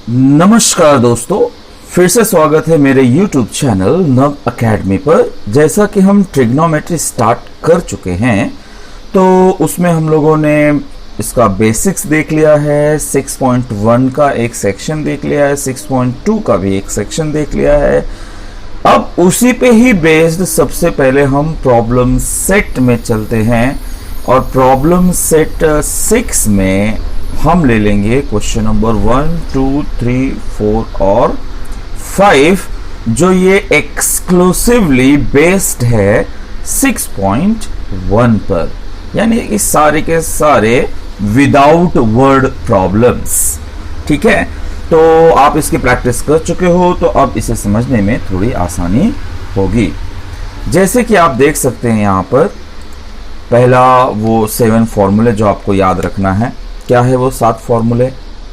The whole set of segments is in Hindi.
नमस्कार दोस्तों, फिर से स्वागत है मेरे YouTube चैनल नव अकेडमी पर। जैसा कि हम ट्रिग्नोमेट्री स्टार्ट कर चुके हैं तो उसमें हम लोगों ने इसका बेसिक्स देख लिया है, 6.1 का एक सेक्शन देख लिया है, 6.2 का भी एक सेक्शन देख लिया है। अब उसी पे ही बेस्ड सबसे पहले हम प्रॉब्लम सेट में चलते हैं और प्रॉब्लम सेट 6 में हम ले लेंगे क्वेश्चन नंबर 1, 2, 3, 4 और 5, जो ये एक्सक्लूसिवली बेस्ड है 6.1 पर, यानी कि सारे के सारे विदाउट वर्ड प्रॉब्लम्स। ठीक है, तो आप इसकी प्रैक्टिस कर चुके हो तो अब इसे समझने में थोड़ी आसानी होगी। जैसे कि आप देख सकते हैं यहाँ पर पहला वो 7 फॉर्मूले जो आपको याद रखना है। क्या है वो 7 फॉर्मूले?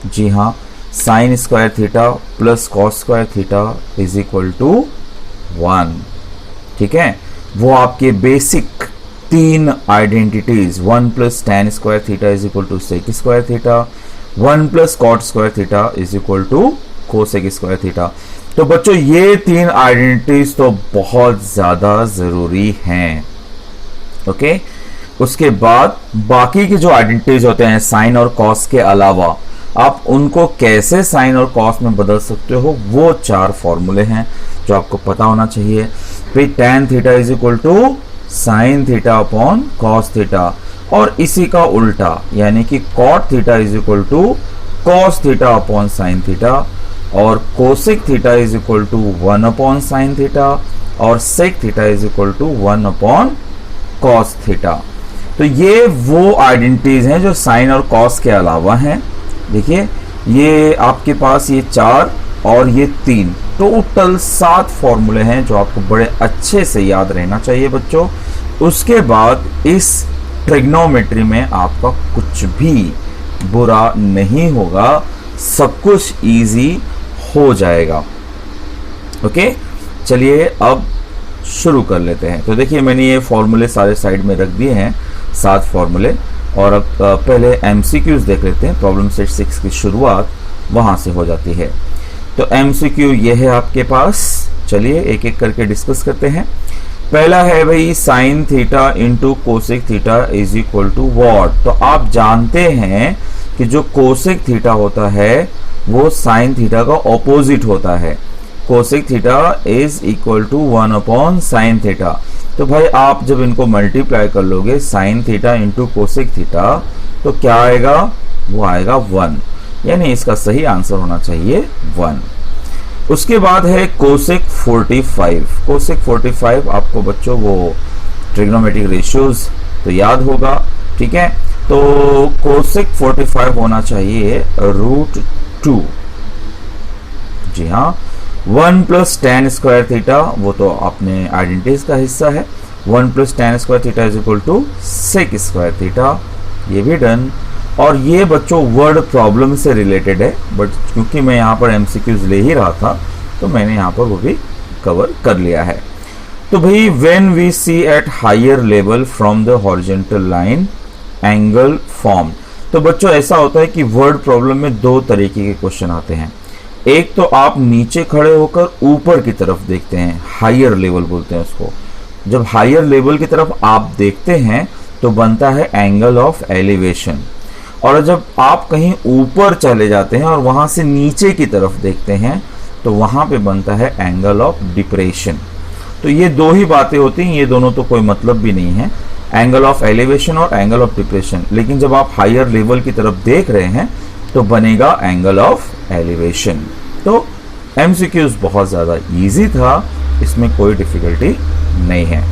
जी हाँ, sine square theta plus cos square theta is equal to 1। ठीक है, वो आपके basic 3 identities, 1 plus tan square theta is equal to sec square theta, 1 plus cot square theta is equal to cosec square theta. तो बच्चों ये 3 आइडेंटिटीज तो बहुत ज्यादा जरूरी हैं। ओके, उसके बाद बाकी के जो आइडेंटिटीज होते हैं साइन और कॉस के अलावा, आप उनको कैसे साइन और कॉस में बदल सकते हो, वो 4 फॉर्मूले हैं जो आपको पता होना चाहिए। फिर tan theta is equal to sine theta upon cos theta, और इसी का उल्टा यानी कि cot theta is equal to cos theta upon sine theta, और cosec theta is equal to 1 upon sine theta, और sec theta is equal to 1 upon cos theta. तो ये वो आइडेंटिटीज हैं जो साइन और कॉस के अलावा हैं। देखिए ये आपके पास ये 4 और ये 3, टोटल 7 फॉर्मूले हैं जो आपको बड़े अच्छे से याद रहना चाहिए बच्चों। उसके बाद इस ट्रिग्नोमेट्री में आपका कुछ भी बुरा नहीं होगा, सब कुछ इजी हो जाएगा। ओके, चलिए अब शुरू कर लेते हैं। तो देखिए मैंने ये फॉर्मूले सारे साइड में रख दिए हैं, 7 फॉर्मूले। और अब पहले एमसीक्यूज देख लेते हैं। प्रॉब्लम सेट 6 की शुरुआत वहां से हो जाती है। तो एमसीक्यू ये है आपके पास, चलिए एक एक करके डिस्कस करते हैं। पहला है भाई sine theta into cosec theta is equal to what. तो आप जानते हैं कि जो कोसेक थीटा होता है वो साइन थीटा का ऑपोजिट होता है। Cosec theta is equal to 1 upon sine theta. तो भाई आप जब इनको मल्टीप्लाई कर लोगे sine theta into cosec theta, तो क्या आएगा? वो आएगा 1, यानी इसका सही आंसर होना चाहिए 1। उसके बाद है कोसेक 45। कोसेक 45 आपको बच्चों वो ट्रिग्नोमेट्रिक रेशियोज तो याद होगा। ठीक है, तो कोसेक 45 होना चाहिए √2। जी हाँ, 1 प्लस टेन स्क्वायर थीटा वो तो अपने आइडेंटिटीज का हिस्सा है। 1 plus tan square theta is equal to sec square theta, ये भी डन। और ये बच्चों वर्ड प्रॉब्लम से रिलेटेड है, बट क्योंकि मैं यहाँ पर एमसीक्यूज ले ही रहा था तो मैंने यहाँ पर वो भी कवर कर लिया है। तो भाई when we see at higher level from the horizontal line angle form. तो बच्चों ऐसा होता है कि वर्ड प्रॉब्लम में 2 तरीके के क्वेश्चन आते हैं। एक तो आप नीचे खड़े होकर ऊपर की तरफ देखते हैं, हायर लेवल बोलते हैं उसको। जब हायर लेवल की तरफ आप देखते हैं तो बनता है एंगल ऑफ एलिवेशन, और जब आप कहीं ऊपर चले जाते हैं और वहां से नीचे की तरफ देखते हैं तो वहां पे बनता है एंगल ऑफ डिप्रेशन। तो ये 2 ही बातें होती हैं, ये दोनों तो कोई मतलब भी नहीं है, एंगल ऑफ एलिवेशन और एंगल ऑफ डिप्रेशन। लेकिन जब आप हायर लेवल की तरफ देख रहे हैं तो बनेगा एंगल ऑफ एलिवेशन। तो एमसीक्यूज बहुत ज्यादा इजी था, इसमें कोई डिफिकल्टी नहीं है।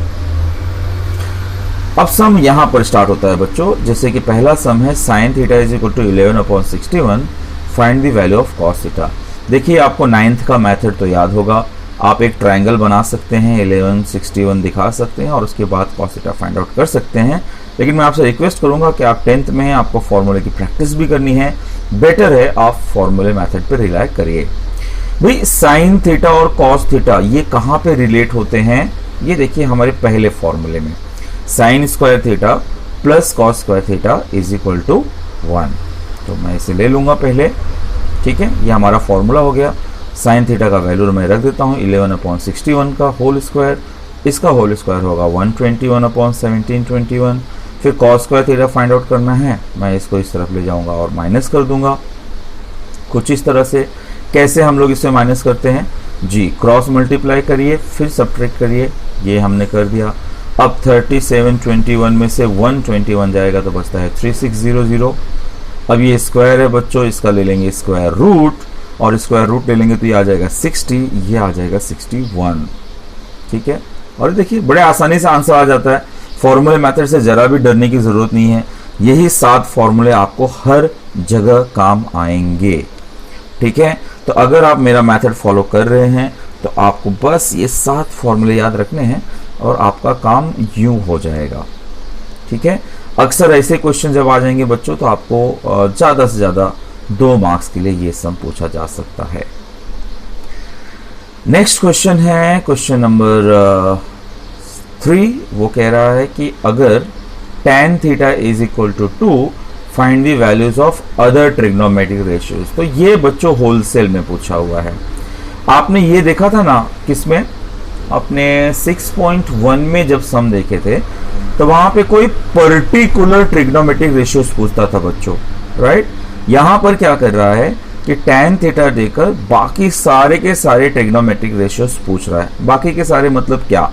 अब सम यहां पर स्टार्ट होता है बच्चों। जैसे कि पहला सम है sine theta is equal to 11 upon 61, find the value of cos theta. देखिए आपको 9th का मेथड तो याद होगा। आप एक ट्रायंगल बना सकते हैं, 11, 61 दिखा सकते हैं और उसके बाद कॉस थीटा फाइंड आउट कर सकते हैं। लेकिन मैं आपसे रिक्वेस्ट करूंगा कि आप 10th में हैं, आपको फॉर्मूले की प्रैक्टिस भी करनी है, बेटर है आप फॉर्मूले मेथड पर रिलाई करिए। भाई साइन थीटा और कॉस थीटा ये कहाँ पे रिलेट होते हैं? ये देखिए हमारे पहले फॉर्मूले में sine square theta plus cos square theta is equal to 1। तो मैं इसे ले लूंगा पहले। ठीक है, ये हमारा फॉर्मूला हो गया। साइन थीटा का वैल्यू मैं रख देता हूँ 11/61 का होल स्क्वायर, इसका होल स्क्वायर होगा 121/1721। फिर cos square theta find out करना है, मैं इसको इस तरफ ले जाऊंगा और माइनस कर दूंगा कुछ इस तरह से। कैसे हम लोग इससे माइनस करते हैं जी, क्रॉस मल्टीप्लाई करिए फिर सब्ट्रैक्ट करिए, ये हमने कर दिया। अब 3721 में से 121 जाएगा तो बचता है 3600। अब ये स्क्वायर है बच्चों, इसका ले लेंगे स्क्वायर रूट, और स्क्वायर रूट ले लेंगे तो ये आ जाएगा 60, ये आ जाएगा 61। ठीक है, और देखिए बड़े आसानी से आंसर आ जाता है। फॉर्मूले मेथड से जरा भी डरने की जरूरत नहीं है, यही 7 फॉर्मूले आपको हर जगह काम आएंगे। ठीक है, तो अगर आप मेरा मेथड फॉलो कर रहे हैं तो आपको बस ये 7 फॉर्मूले याद रखने हैं और आपका काम यूं हो जाएगा। ठीक है, अक्सर ऐसे क्वेश्चन जब आ जाएंगे बच्चों तो आपको ज़्यादा से ज़्यादा 2 मार्क्स के लिए ये सम पूछा जा सकता है। नेक्स्ट क्वेश्चन है क्वेश्चन नंबर 3। वो कह रहा है कि अगर tan theta is equal to 2 find the values of other trigonometric ratios. तो ये बच्चों होलसेल में पूछा हुआ है। आपने ये देखा था ना किसमें, अपने 6.1 में जब सम देखे थे तो वहां पे कोई पर्टिकुलर ट्रिग्नोमेट्रिक रेशियोज पूछता था बच्चों, राइट। यहां पर क्या कर रहा है कि tan थीटा देकर बाकी सारे के सारे ट्रिग्नोमेट्रिक रेशियोज पूछ रहा है। बाकी के सारे मतलब क्या,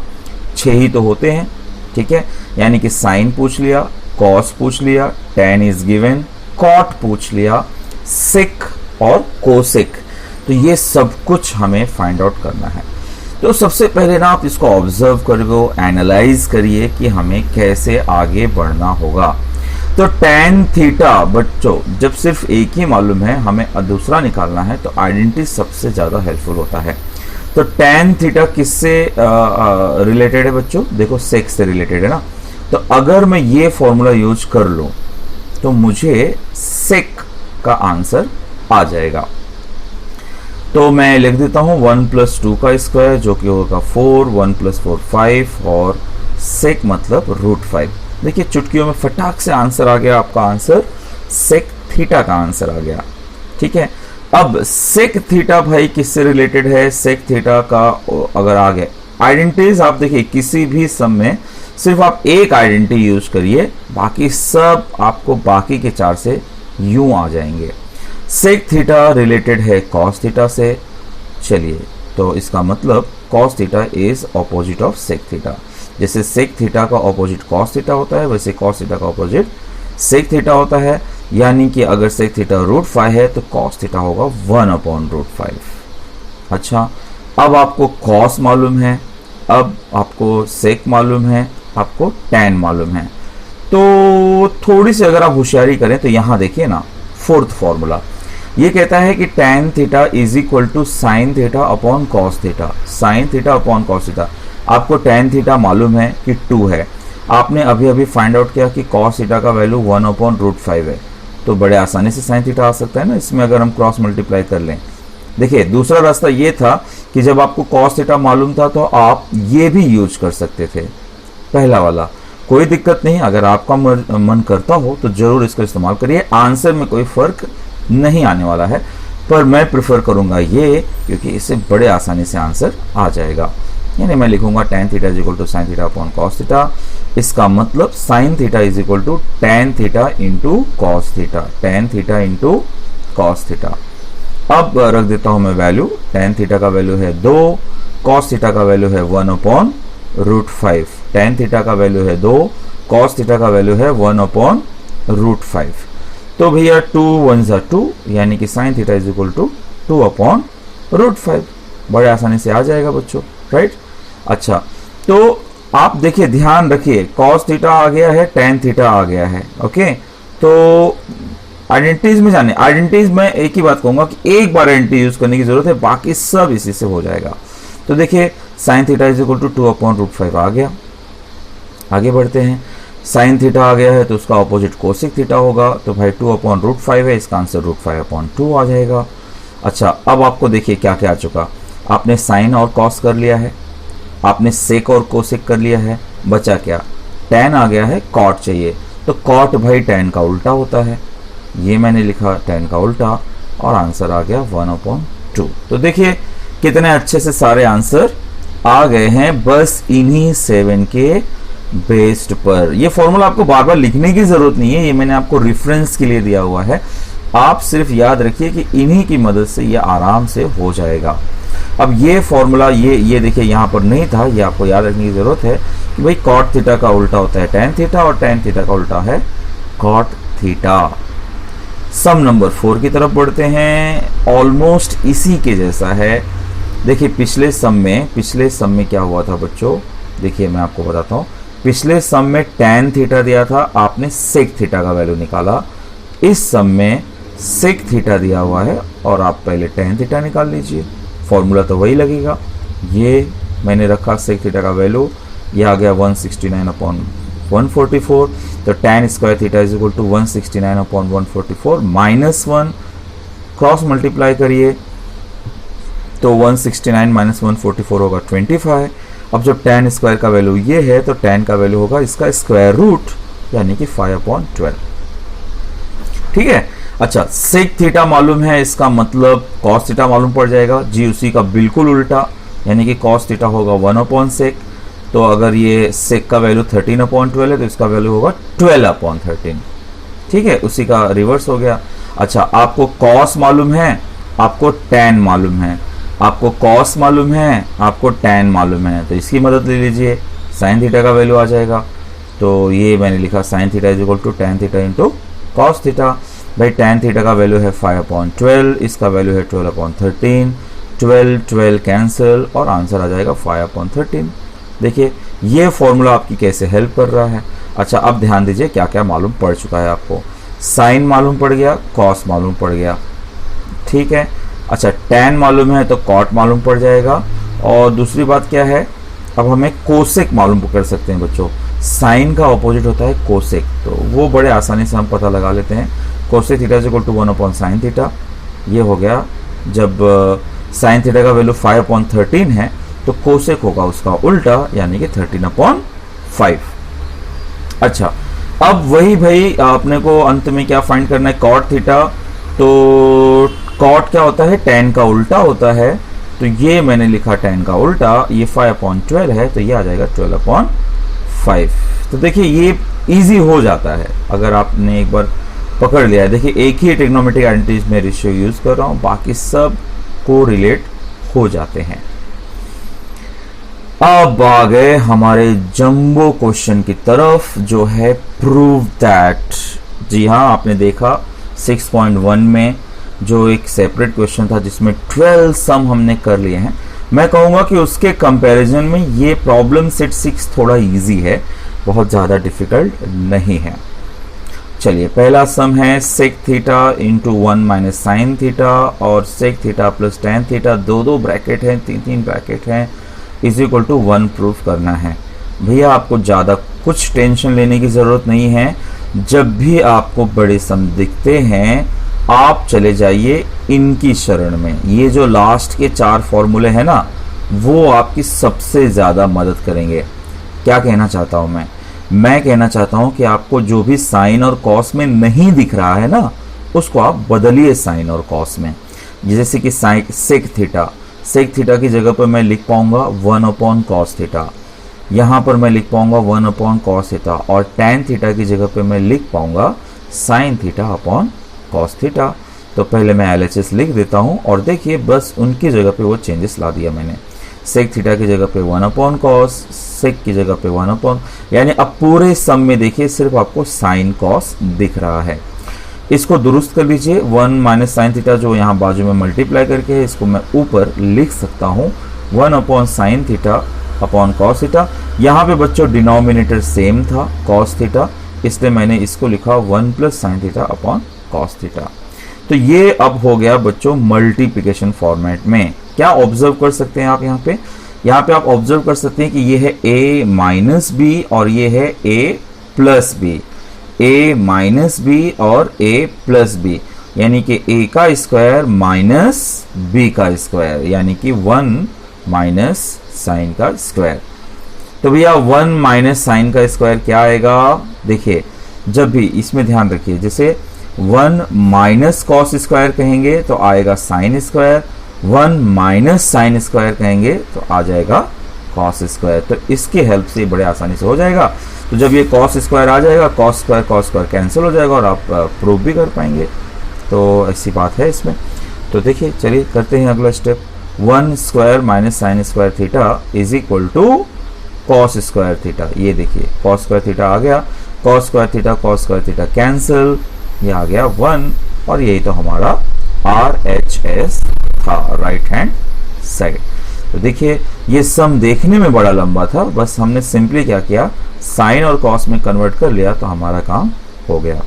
6 ही तो होते हैं। ठीक है, यानी कि साइन पूछ लिया, कॉस पूछ लिया, tan इज गिवन, कॉट पूछ लिया, सेक और कोसेक। तो ये सब कुछ हमें फाइंड आउट करना है। तो सबसे पहले ना आप इसको ऑब्जर्व करिए, एनालाइज करिए कि हमें कैसे आगे बढ़ना होगा। तो tan थीटा बच्चों जब सिर्फ एक ही मालूम है, हमें दूसरा निकालना है, तो आइडेंटिटी सबसे ज्यादा हेल्पफुल होता है। तो tan थीटा किससे रिलेटेड है बच्चों, देखो सेक से रिलेटेड है ना। तो अगर मैं ये फॉर्मूला यूज कर लूं तो मुझे सेक का आंसर आ जाएगा। तो मैं लिख देता हूं 1 + 2 का स्क्वायर जो कि होगा 4, 1 + 4 5 और सेक मतलब √5। देखिए चुटकियों में फटाक से आंसर आ गया, आपका आंसर सेक थीटा का आंसर आ गया। ठीक है, अब सेक थीटा भाई किससे रिलेटेड है, सेक थीटा का अगर आ गया आइडेंटिटीज, आप देखिए किसी भी सम में सिर्फ आप एक आइडेंटिटी यूज करिए, बाकी सब आपको बाकी के 4 से यूं आ जाएंगे। सेक थीटा रिलेटेड है कॉस थीटा से, चलिए तो इसका मतलब cos theta is opposite of sec theta. जैसे सेक थीटा का ऑपोजिट कॉस थीटा होता है, वैसे कॉस थीटा का ऑपोजिट सेक थीटा होता है। यानी कि अगर सेक थीटा √5 है तो कॉस थीटा होगा 1/√5। अच्छा, अब आपको कॉस मालूम है, अब आपको सेक मालूम है, आपको tan मालूम है। तो थोड़ी सी अगर आप होशियारी करें तो यहां देखिए ना, 4th फॉर्मूला ये कहता है कि tan theta is equal to sine theta upon cos theta. Sine theta upon cos theta, आपको tan थीटा मालूम है कि 2 है। आपने अभी अभी फाइंड आउट किया कि कॉस थीटा का वैल्यू 1/√5 है, तो बड़े आसानी से साइन थीटा आ सकता है ना इसमें, अगर हम क्रॉस मल्टीप्लाई कर लें। देखिए दूसरा रास्ता ये था कि जब आपको कॉस थीटा मालूम था तो आप ये भी यूज कर सकते थे, पहला वाला। कोई दिक्कत नहीं, अगर आपका मन करता हो तो जरूर इसका इस्तेमाल करिए, आंसर में कोई फर्क नहीं आने वाला है, पर मैं प्रिफर करूंगा ये, क्योंकि इससे बड़े आसानी से आंसर आ जाएगा। यानी मैं लिखूंगा tan theta is equal to sine theta upon cos theta. इसका मतलब sine theta is equal to tan theta into cos theta, tan theta into cos theta. अब रख देता हूं मैं वैल्यू, tan थीटा का वैल्यू है 2, कॉस थीटा का वैल्यू है 1/√5। tan थीटा का वैल्यू है 2, कॉस थीटा का वैल्यू है 1/√5। तो भैया 2 1 ज़ा 2, यानी कि sine theta is equal to 2/√5। बड़े आसानी से आ जाएगा बच्चों, राइट। अच्छा, तो आप देखिए ध्यान रखिए, कॉस थीटा आ गया है, tan थीटा आ गया है। ओके, तो आइडेंटिटीज में जाने, आइडेंटिटीज में एक ही बात कहूंगा कि एक बार आइडेंटिटी यूज करने की जरूरत है, बाकी सब इसी से हो जाएगा। तो देखिए sine theta is equal to 2/√5 आ गया। आगे बढ़ते हैं, साइन थीटा आ गया है तो उसका ऑपोजिट कोसेक थीटा होगा, तो भाई 2/√5 है, इसका आंसर √5/2 आ जाएगा। अच्छा, अब आपको देखिए क्या क्या आ चुका, आपने साइन और कॉस कर लिया है, आपने सेक और कोसेक कर लिया है, बचा क्या, tan आ गया है, कॉट चाहिए। तो कॉट भाई tan का उल्टा होता है, ये मैंने लिखा tan का उल्टा, और आंसर आ गया 1/2। तो देखिए कितने अच्छे से सारे आंसर आ गए हैं बस इन्हीं 7 के बेस्ड पर। ये फॉर्मूला आपको बार बार लिखने की जरूरत नहीं है, ये मैंने आपको रेफरेंस के लिए दिया हुआ है। आप सिर्फ याद रखिए कि इन्हीं की मदद से ये आराम से हो जाएगा। अब ये फॉर्मूला ये देखिए यहाँ पर नहीं था, ये आपको याद रखने की जरूरत है कि भाई कॉट थीटा का उल्टा होता है टैन थीटा और टैन थीटा का उल्टा है कॉट थीटा। सम नंबर 4 की तरफ बढ़ते हैं, ऑलमोस्ट इसी के जैसा है। देखिए पिछले सम में क्या हुआ था बच्चों, देखिए मैं आपको बताता हूँ। पिछले सम में टैन थीटा दिया था, आपने सेक थीटा का वैल्यू निकाला। इस सम में सेक थीटा दिया हुआ है और आप पहले टैन थीटा निकाल लीजिए, फॉर्मूला तो वही लगेगा। ये मैंने रखा सेक थीटा का वैल्यू, ये आ गया 169/144। तो tan square theta is equal to 169/144 -1, cross multiply करिए तो 169 - 144 होगा 25। अब जब टैन स्क्वायर का वैल्यू ये है तो टैन का वैल्यू होगा इसका स्क्वायर रूट, यानी कि 5/12। ठीक है। अच्छा, सेक थीटा मालूम है, इसका मतलब कॉस थीटा मालूम पड़ जाएगा जी, उसी का बिल्कुल उल्टा, यानी कि कॉस थीटा होगा 1/sec। तो अगर ये सेक का वैल्यू 13/12 है तो इसका वैल्यू होगा 12/13। ठीक है, उसी का रिवर्स हो गया। अच्छा, आपको कॉस मालूम है, आपको टैन मालूम है, आपको कॉस मालूम है, आपको टैन मालूम है, तो इसकी मदद ले लीजिए, साइन थीटा का वैल्यू आ जाएगा। तो ये मैंने लिखा sine theta is equal to tan theta into cos theta. भाई टैन थीटा का वैल्यू है 5/12, इसका वैल्यू है 12/13, 12 कैंसिल और आंसर आ जाएगा 5/13। देखिए ये फॉर्मूला आपकी कैसे हेल्प कर रहा है। अच्छा, अब ध्यान दीजिए क्या क्या मालूम पड़ चुका है आपको। साइन मालूम पड़ गया, कॉस मालूम पड़ गया। ठीक है। अच्छा, टैन मालूम है तो कॉट मालूम पड़ जाएगा। और दूसरी बात क्या है, अब हमें कोसेक मालूम कर सकते हैं बच्चों। साइन का ऑपोजिट होता है कोसेक, तो वो बड़े आसानी से हम पता लगा लेते हैं। Cosec theta is equal to 1/sin theta. ये हो गया, जब साइन थीटा का वैल्यू 5/13 है तो कोसेक होगा उसका उल्टा, यानी कि 13/5। अच्छा, अब वही भाई अपने को अंत में क्या फाइंड करना है, कॉट थीटा। तो कॉट क्या होता है, टैन का उल्टा होता है। तो ये मैंने लिखा टैन का उल्टा, ये 5/12 है तो ये आ जाएगा 12/5। तो देखिए ये इजी हो जाता है अगर आपने एक बार पकड़ लिया है। देखिए एक ही ट्रिग्नोमेट्रिक आइडेंटिटीज में रेशियो यूज कर रहा हूं, बाकी सब को रिलेट हो जाते हैं। अब आ गए हमारे जंबो क्वेश्चन की तरफ, जो है प्रूव दैट। जी हाँ, आपने देखा 6.1 में जो एक सेपरेट क्वेश्चन था जिसमें 12 सम हमने कर लिए हैं। मैं कहूंगा कि उसके कंपैरिजन में ये प्रॉब्लम सेट 6 थोड़ा इजी है, बहुत ज़्यादा डिफिकल्ट नहीं है। चलिए, पहला सम है sec theta into 1 - sine theta और sec theta plus tan theta, दो ब्रैकेट हैं, तीन ब्रैकेट हैं, इज इक्वल टू 1 प्रूफ करना है। भैया आपको ज़्यादा कुछ टेंशन लेने की ज़रूरत नहीं है। जब भी आपको बड़े सम दिखते हैं आप चले जाइए इनकी शरण में। ये जो लास्ट के 4 फॉर्मूले हैं ना, वो आपकी सबसे ज़्यादा मदद करेंगे। क्या कहना चाहता हूँ मैं कहना चाहता हूँ कि आपको जो भी साइन और कॉस में नहीं दिख रहा है ना, उसको आप बदलिए साइन और कॉस में। जैसे कि सेक थीटा की जगह पर मैं लिख पाऊंगा 1/cos थीटा, यहाँ पर मैं लिख पाऊंगा 1/cos थीटा, और टैन थीटा की जगह पर मैं लिख पाऊंगा sign theta upon cos theta. तो पहले मैं LHS लिख देता हूँ और देखिए बस उनकी जगह पे वो चेंजेस ला दिया मैंने। सेक थीटा की जगह पे 1/cos, सेक की जगह पे 1/, यानी अब पूरे सम में देखिए सिर्फ आपको साइन कॉस दिख रहा है। इसको दुरुस्त कर लीजिए, 1 - साइन थीटा जो यहाँ बाजू में मल्टीप्लाई करके है, इसको मैं ऊपर लिख सकता हूँ 1/sin theta upon cos theta. यहाँ पे बच्चों डिनोमिनेटर सेम था कॉस थीटा, इसलिए मैंने इसको लिखा 1 + sin theta upon cos theta. तो ये अब हो गया बच्चों मल्टीप्लिकेशन फॉर्मेट में। क्या ऑब्जर्व कर सकते हैं आप यहाँ पे आप ऑब्जर्व कर सकते हैं कि ये है a - b और ये है a + b, a - b और a + b, यानी कि a का स्क्वायर माइनस b का स्क्वायर, यानी कि 1 - साइन का स्क्वायर। तो भैया 1 - साइन का स्क्वायर क्या आएगा, देखिए जब भी इसमें ध्यान रखिए, जैसे 1 माइनस कॉस स्क्वायर कहेंगे तो आएगा sine square, 1 minus sine square कहेंगे तो आ जाएगा कॉस स्क्वायर। तो इसकी हेल्प से बड़े आसानी से हो जाएगा। तो जब ये कॉस स्क्वायर आ जाएगा, कॉस स्क्वायर कैंसिल हो जाएगा और आप प्रूव भी कर पाएंगे। तो ऐसी बात है इसमें। तो देखिए, चलिए करते हैं अगला step. 1 square minus sine square theta is equal to cos square theta. ये देखिए, कॉस स्क्वायर थीटा आ गया, कॉस स्क्वायर थीटा कैंसिल, ये आ गया 1 और यही तो हमारा RHS था, राइट हैंड साइड। तो देखिए, ये सम देखने में बड़ा लंबा था, बस हमने सिंपली क्या किया, साइन और कॉस में कन्वर्ट कर लिया तो हमारा काम हो गया।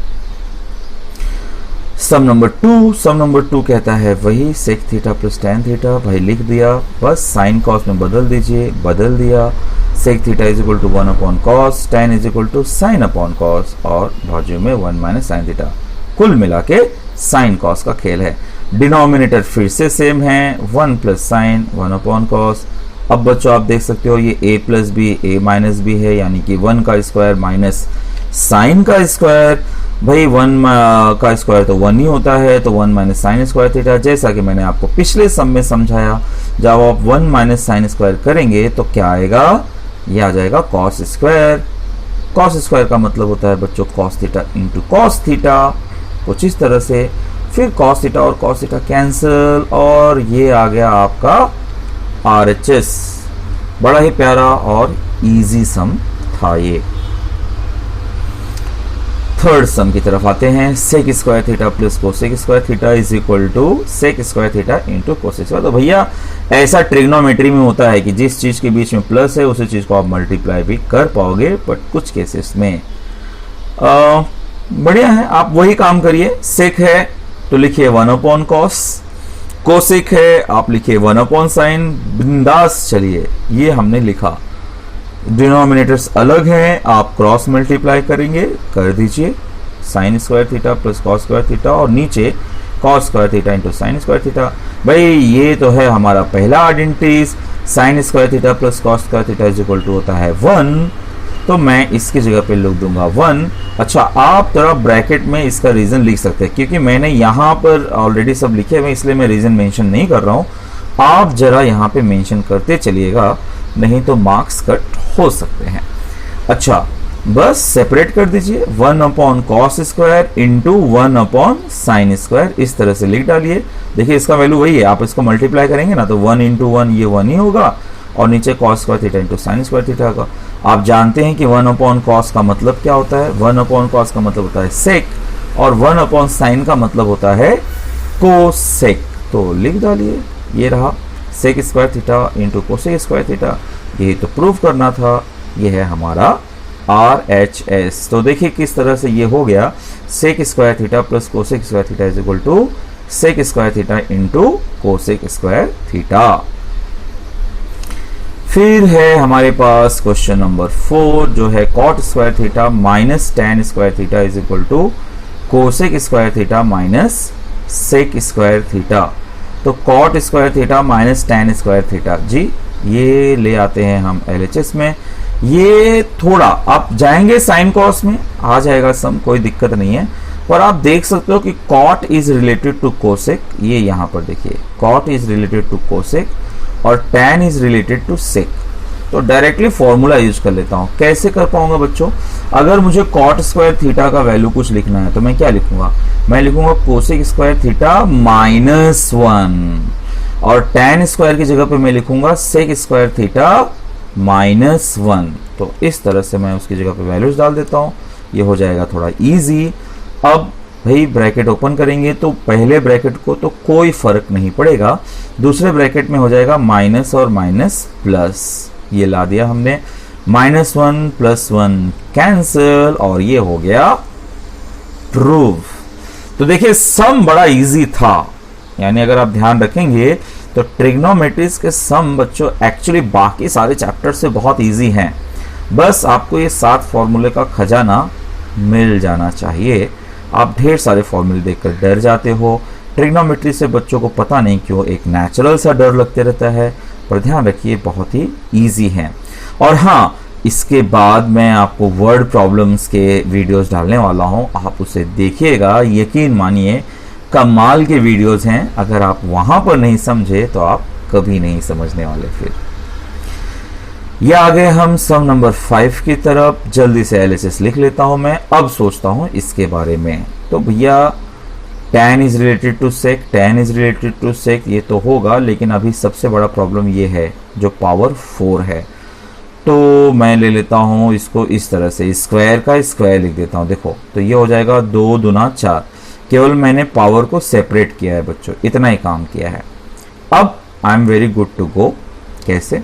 सम नंबर 2 कहता है वही sec theta plus tan theta. भाई लिख दिया, बस साइन कॉस में बदल दीजिए, बदल दिया। Sec theta is equal to 1 upon cos, tan is equal to sine upon cos और बाजू में 1 माइनस साइन थीटा। कुल मिला के साइन कॉस का खेल है। डिनोमिनेटर फिर से सेम है, 1 प्लस साइन 1 अपॉन कॉस। अब बच्चों आप देख सकते हो ये a plus B a minus B है, यानी कि 1 का स्क्वायर माइनस साइन का स्क्वायर। भाई 1 का स्क्वायर तो 1 ही होता है, तो 1 माइनस साइन स्क्वायर थीटा। जैसा कि मैंने आपको पिछले सम में समझाया, जब आप 1 माइनस साइन स्क्वायर करेंगे तो क्या आएगा, ये आ जाएगा कॉस स्क्वायर। कॉस स्क्वायर का मतलब होता है बच्चों cos theta into cos theta, कुछ इस तरह से। फिर कॉस थीटा और कॉस थीटा कैंसिल और ये आ गया आपका RHS। बड़ा ही प्यारा और इजी सम था ये। थर्ड सम की तरफ आते हैं। Sec square theta plus cosec square theta is equal to sec square theta into cosec square. तो भैया ऐसा ट्रिग्नोमेट्री में होता है कि जिस चीज के बीच में प्लस है उसी चीज को आप मल्टीप्लाई भी कर पाओगे, बट कुछ केसेस में बढ़िया है, आप वही काम करिए। सेक है तो लिखिए 1 अपॉन कॉस, कोसेक है आप लिखिए 1 अपॉन साइन। बिंदास चलिए, ये हमने लिखा। डिनोमिनेटर्स अलग हैं, आप क्रॉस मल्टीप्लाई करेंगे, कर दीजिए। Sine square theta plus cos square theta और नीचे cos square theta into sine square theta. भाई ये तो है हमारा पहला identities. Sine square theta plus cos square theta is equal to होता है 1, तो मैं इसकी जगह पे लिख दूंगा 1। अच्छा, आप थोड़ा ब्रैकेट में इसका रीजन लिख सकते हैं, क्योंकि मैंने यहाँ पर ऑलरेडी सब लिखे हुए इसलिए मैं रीजन मेंशन नहीं कर रहा हूँ। आप जरा यहाँ पे मेंशन करते चलिएगा, नहीं तो मार्क्स कट हो सकते हैं। अच्छा, बस सेपरेट कर दीजिए, 1 upon cos square into 1 upon sine square, इस तरह से लिख डालिए। देखिए इसका वैल्यू वही है, आप इसको मल्टीप्लाई करेंगे ना तो 1 इंटू 1 ये 1 ही होगा और नीचे cos square theta into sine square theta का। आप जानते हैं कि 1 अपॉन कॉस का मतलब क्या होता है, 1 अपॉन कॉस का मतलब होता है सेक और 1 अपॉन साइन का मतलब होता है कोसेक। तो लिख डालिए, ये रहा sec square theta into cosec square theta. यही तो प्रूफ करना था, ये है हमारा RHS। तो देखिए किस तरह से ये हो गया, sec square theta plus cosec square theta is equal to sec square theta into cosec square theta. फिर है हमारे पास क्वेश्चन नंबर 4 जो है cot square theta minus tan square theta is equal to cosec square theta minus sec square theta. तो cot square theta minus tan square theta, जी ये ले आते हैं हम LHS में। ये थोड़ा आप जाएंगे साइन कॉस में, आ जाएगा सम, कोई दिक्कत नहीं है। पर आप देख सकते हो कि cot is related to cosec, ये यहां पर देखिए cot is related to cosec और tan is related to sec. तो डायरेक्टली फॉर्मूला यूज कर लेता हूं। कैसे कर पाऊंगा बच्चों, अगर मुझे कॉट स्क्वायर थीटा का वैल्यू कुछ लिखना है तो मैं क्या लिखूंगा, मैं लिखूंगा कोसेक स्क्वायर थीटा माइनस 1 और टैन स्क्वायर की जगह पे मैं लिखूंगा सेक स्क्वायर थीटा माइनस 1। तो इस तरह से मैं उसकी जगह पे वैल्यूज डाल देता हूं, ये हो जाएगा थोड़ा इजी। अब भाई ब्रैकेट ओपन करेंगे तो पहले ब्रैकेट को तो कोई फर्क नहीं पड़ेगा, दूसरे ब्रैकेट में हो जाएगा माइनस और माइनस प्लस, ये ला दिया हमने। -1 + 1 कैंसिल और ये हो गया प्रूफ। तो देखिए सम बड़ा इजी था, यानी अगर आप ध्यान रखेंगे तो ट्रिग्नोमेट्रीज के सम बच्चों एक्चुअली बाकी सारे चैप्टर से बहुत इजी हैं। बस आपको ये 7 फॉर्मूले का खजाना मिल जाना चाहिए। आप ढेर सारे फॉर्मूले देखकर डर जाते हो, ट्रिग्नोमेट्री से बच्चों को पता नहीं क्यों एक नेचुरल सा डर लगते रहता है, पर ध्यान रखिए बहुत ही इजी है। और हाँ, इसके बाद मैं आपको वर्ड प्रॉब्लम्स के वीडियोस डालने वाला हूं, आप उसे देखिएगा। यकीन मानिए कमाल के वीडियोस हैं, अगर आप वहां पर नहीं समझे तो आप कभी नहीं समझने वाले। फिर ये आ गए हम सम नंबर 5 की तरफ। जल्दी से एलएचएस लिख लेता हूं मैं, अब सोचता हूं इसके बारे में। तो भैया tan is related to sec, tan is related to sec, ये तो होगा, लेकिन अभी सबसे बड़ा प्रॉब्लम ये है जो पावर 4 है। तो मैं ले लेता हूं इसको इस तरह से, स्क्वायर का स्क्वायर लिख देता हूं। देखो तो ये हो जाएगा 2 दूना 4, केवल मैंने पावर को सेपरेट किया है बच्चों, इतना ही काम किया है। अब I am very good to go. कैसे?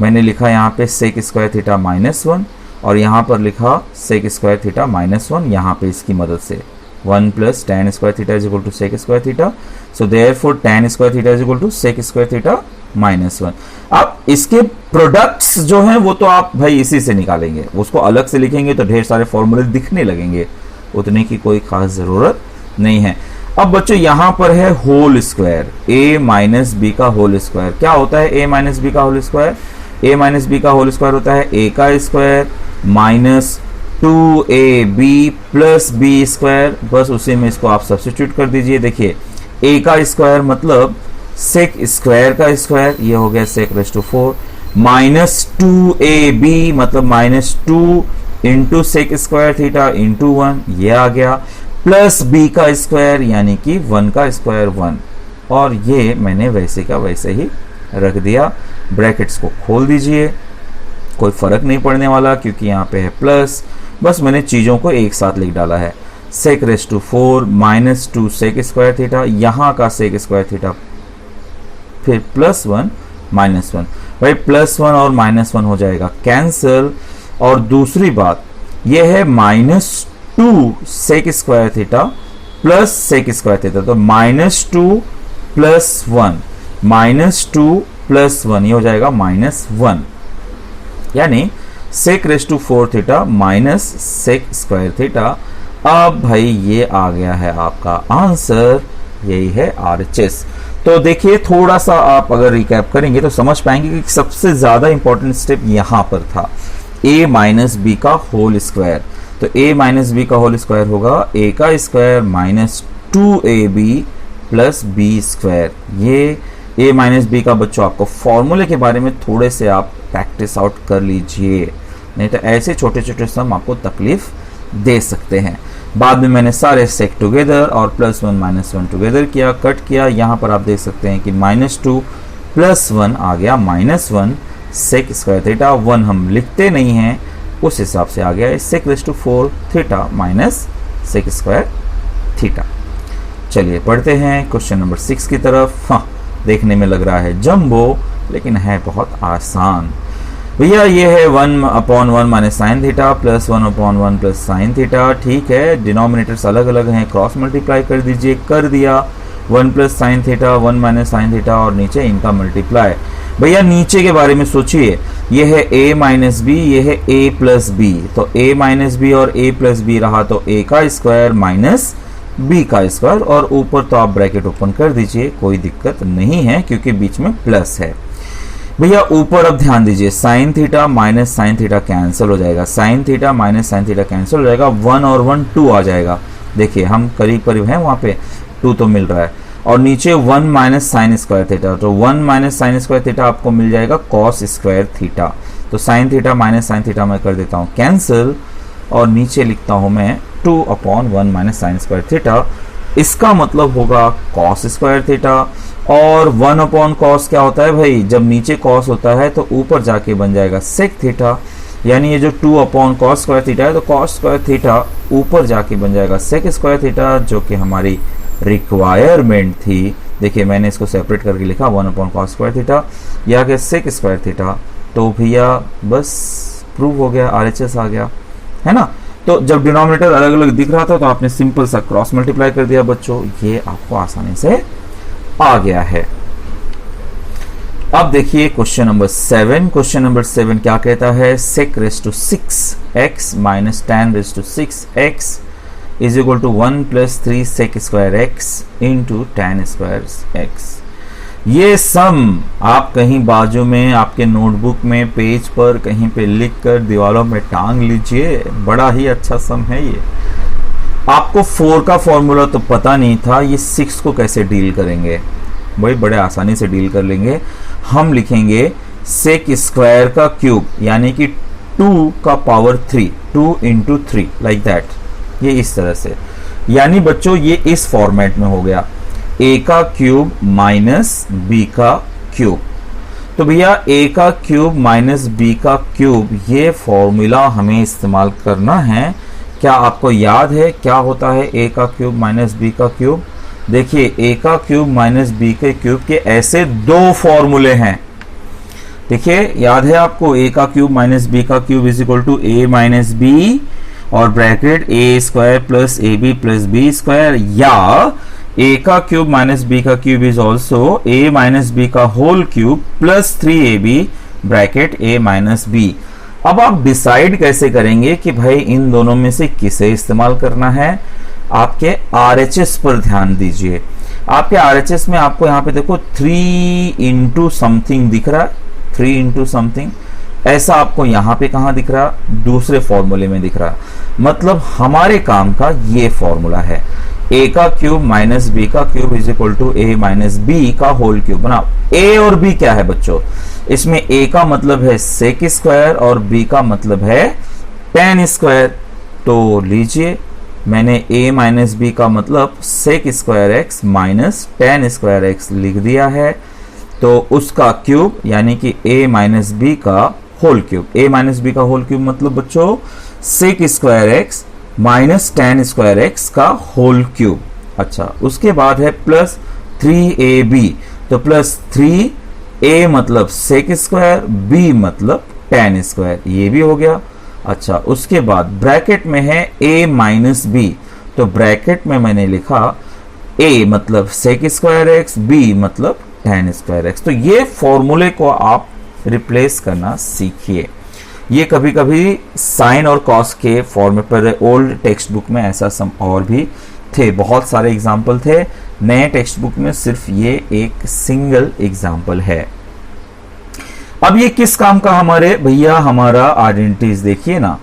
मैंने लिखा यहाँ पे सेक स्क्वायर थीटा -1 और यहाँ पर लिखा सेक स्क्वायर थीटा -1, यहाँ पे इसकी मदद से 1 plus tan square theta is equal to sec square theta. So therefore tan square theta is equal to sec square theta -1। अब इसके प्रोडक्ट्स जो हैं वो तो आप भाई इसी से निकालेंगे, उसको अलग से लिखेंगे तो ढेर सारे फॉर्मूले दिखने लगेंगे, उतने की कोई खास जरूरत नहीं है। अब बच्चों यहाँ पर है whole square, a minus B का होल स्क्वायर। क्या होता है a माइनस बी का whole square? a minus B का होल स्क्वायर होता है a का square minus 2ab plus B square. बस उसी में इसको आप सब्स्टिट्यूट कर दीजिए। देखिए a का स्क्वायर मतलब सेक स्क्वायर का स्क्वायर, ये हो गया sec raise to 4, minus 2ab मतलब minus 2 into sec square theta into 1, ये आ गया, प्लस b का स्क्वायर यानी कि 1 का स्क्वायर 1, और ये मैंने वैसे का वैसे ही रख दिया। ब्रैकेट्स को खोल दीजिए, कोई फर्क नहीं पड़ने वाला क्योंकि यहाँ पे है प्लस, बस मैंने चीज़ों को एक साथ लिख डाला है। Sec raise to 4 minus 2 sec square theta, यहाँ का सेक स्क्वायर थीटा, फिर प्लस 1 माइनस 1। भाई प्लस 1 और माइनस 1 हो जाएगा कैंसिल। और दूसरी बात यह है -2 sec square theta plus sec square theta, तो -2 प्लस 1 -2 प्लस 1, ये हो जाएगा -1, यानी sec raise to 4 theta minus sec square theta. अब भाई ये आ गया है आपका आंसर, यही है RHS। तो देखिए थोड़ा सा आप अगर रिकैप करेंगे तो समझ पाएंगे कि सबसे ज्यादा इंपॉर्टेंट स्टेप यहां पर था, a माइनस बी का होल स्क्वायर। तो a माइनस बी का होल स्क्वायर होगा a का square minus 2ab plus B square. ये a माइनस बी का बच्चों आपको फॉर्मूले के बारे में थोड़े से आप प्रैक्टिस आउट कर लीजिए, नहीं तो ऐसे छोटे छोटे सम आपको तकलीफ दे सकते हैं। बाद में मैंने सारे सेक टुगेदर और प्लस 1 माइनस 1 टुगेदर किया, कट किया। यहाँ पर आप देख सकते हैं कि -2 प्लस 1 आ गया -1 सेक स्क्वायर थीटा। 1 हम लिखते नहीं हैं, उस हिसाब से आ गया sec raise to 4 theta minus sec square theta. चलिए पढ़ते हैं क्वेश्चन नंबर 6 की तरफ। हाँ, देखने में लग रहा है जंबो, लेकिन है बहुत आसान। भैया ये है 1/1 minus sine theta plus 1/1 plus sine theta. ठीक है, डिनोमिनेटर्स अलग अलग हैं, क्रॉस मल्टीप्लाई कर दीजिए। कर दिया, 1 plus sine theta 1 minus sine theta, और नीचे इनका मल्टीप्लाई। भैया नीचे के बारे में सोचिए, ये है a माइनस बी, ये है a प्लस बी। तो a माइनस बी और a प्लस बी रहा तो a का स्क्वायर माइनस b का स्क्वायर, और ऊपर तो आप ब्रैकेट ओपन कर दीजिए, कोई दिक्कत नहीं है क्योंकि बीच में प्लस है। भैया ऊपर अब ध्यान दीजिए, sign theta minus sine theta cancel हो जाएगा, sign theta minus sine theta cancel हो जाएगा, 1 और 1 2 आ जाएगा। देखिए हम करीब करीब हैं, वहां पे 2 तो मिल रहा है, और नीचे 1 माइनस साइन स्क्वायर थीटा, तो 1 माइनस साइन स्क्वायर थीटा आपको मिल जाएगा कॉस स्क्वायर थीटा। तो sign theta minus sine theta मैं कर देता हूँ कैंसिल, और नीचे लिखता हूँ मैं 2/1 माइनस साइन स्क्वायर थीटा। इसका मतलब होगा कॉस स्क्वायर थीटा, और 1/cos क्या होता है भाई, जब नीचे cos होता है तो ऊपर जाके बन जाएगा सेक थीटा, यानी ये जो 2/cos स्क्वायर थीटा है तो cos स्क्वायर थीटा ऊपर जाके बन जाएगा सेक स्क्वायर थीटा, जो कि हमारी रिक्वायरमेंट थी। देखिए मैंने इसको सेपरेट करके लिखा 1/cos स्क्वायर थीटा, या कि सेक स्क्वायर थीटा। तो भैया बस प्रूव हो गया, RHS आ गया, है ना। तो जब डिनोमिनेटर अलग अलग दिख रहा था तो आपने सिंपल सा क्रॉस मल्टीप्लाई कर दिया बच्चों, ये आपको आसानी से आ गया है। अब देखिए क्वेश्चन नंबर 7। क्वेश्चन नंबर 7 क्या कहता है, sec raise to 6x minus tan raise to 6x is equal to 1 plus 3 sec square x into tan square x। ये सम आप कहीं बाजू में आपके नोटबुक में पेज पर कहीं पे लिख कर दीवारों में टांग लीजिए, बड़ा ही अच्छा सम है ये। आपको 4 का फॉर्मूला तो पता नहीं था, ये 6 को कैसे डील करेंगे, भाई बड़े आसानी से डील कर लेंगे। हम लिखेंगे सेक स्क्वायर का क्यूब यानी कि 2 का पावर 3, 2 इंटू 3 लाइक दैट, ये इस तरह से। यानी बच्चों ये इस फॉर्मेट में हो गया a का क्यूब माइनस b का क्यूब। तो भैया a का क्यूब माइनस b का क्यूब, ये फॉर्मूला हमें इस्तेमाल करना है। क्या आपको याद है क्या होता है a का क्यूब माइनस b का क्यूब? देखिए a का क्यूब माइनस b के क्यूब के ऐसे 2 फॉर्मूले हैं। देखिए याद है आपको, a का क्यूब माइनस b का cube is equal to a minus b और bracket a square plus ab plus b square, या a का क्यूब माइनस b का cube is also a minus b का whole cube plus 3ab bracket a minus b। अब आप डिसाइड कैसे करेंगे कि भाई इन दोनों में से किसे इस्तेमाल करना है? आपके RHS पर ध्यान दीजिए। आपके RHS में आपको यहाँ पे देखो 3 इंटू समथिंग दिख रहा है, 3 इंटू समथिंग, ऐसा आपको यहाँ पे कहाँ दिख रहा? दूसरे फॉर्मूले में दिख रहा। मतलब हमारे काम का ये फॉर्मूला है, a का क्यूब माइनस b का cube is equal to a minus b का होल क्यूब। बनाओ a और b क्या है बच्चों? इसमें a का मतलब है सेक स्क्वायर और b का मतलब है tan स्क्वायर। तो लीजिए मैंने a माइनस b का मतलब sec square x minus tan square x लिख दिया है। तो उसका क्यूब यानी कि a माइनस b का whole cube, a minus b का होल क्यूब मतलब बच्चों sec square x minus tan square x का होल क्यूब। अच्छा, उसके बाद है प्लस 3ab, तो प्लस 3a मतलब सेक स्क्वायर, b मतलब tan स्क्वायर, ये भी हो गया। अच्छा, उसके बाद ब्रैकेट में है a माइनस b, तो ब्रैकेट में मैंने लिखा a मतलब सेक स्क्वायर x, b मतलब tan स्क्वायर x। तो ये फॉर्मूले को आप रिप्लेस करना सीखिए। ये कभी कभी साइन और कॉस के फॉर्मेट पर ओल्ड टेक्स्ट बुक में ऐसा सम और भी थे, बहुत सारे एग्जाम्पल थे। नए टेक्स्ट बुक में सिर्फ ये एक सिंगल एग्जाम्पल है। अब ये किस काम का हमारे भैया? हमारा आइडेंटिटीज देखिए ना,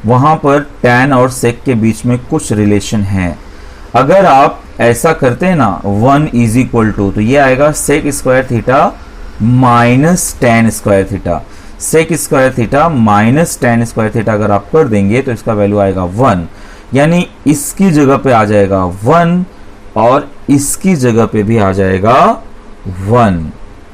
वहां पर tan और sec के बीच में कुछ रिलेशन है। अगर आप ऐसा करते हैं ना 1 इज इक्वल टू, तो ये आएगा sec square theta minus tan square theta. sec square theta minus tan square theta अगर आप कर देंगे तो इसका वैल्यू आएगा 1, यानी इसकी जगह पे आ जाएगा 1 और इसकी जगह पे भी आ जाएगा 1।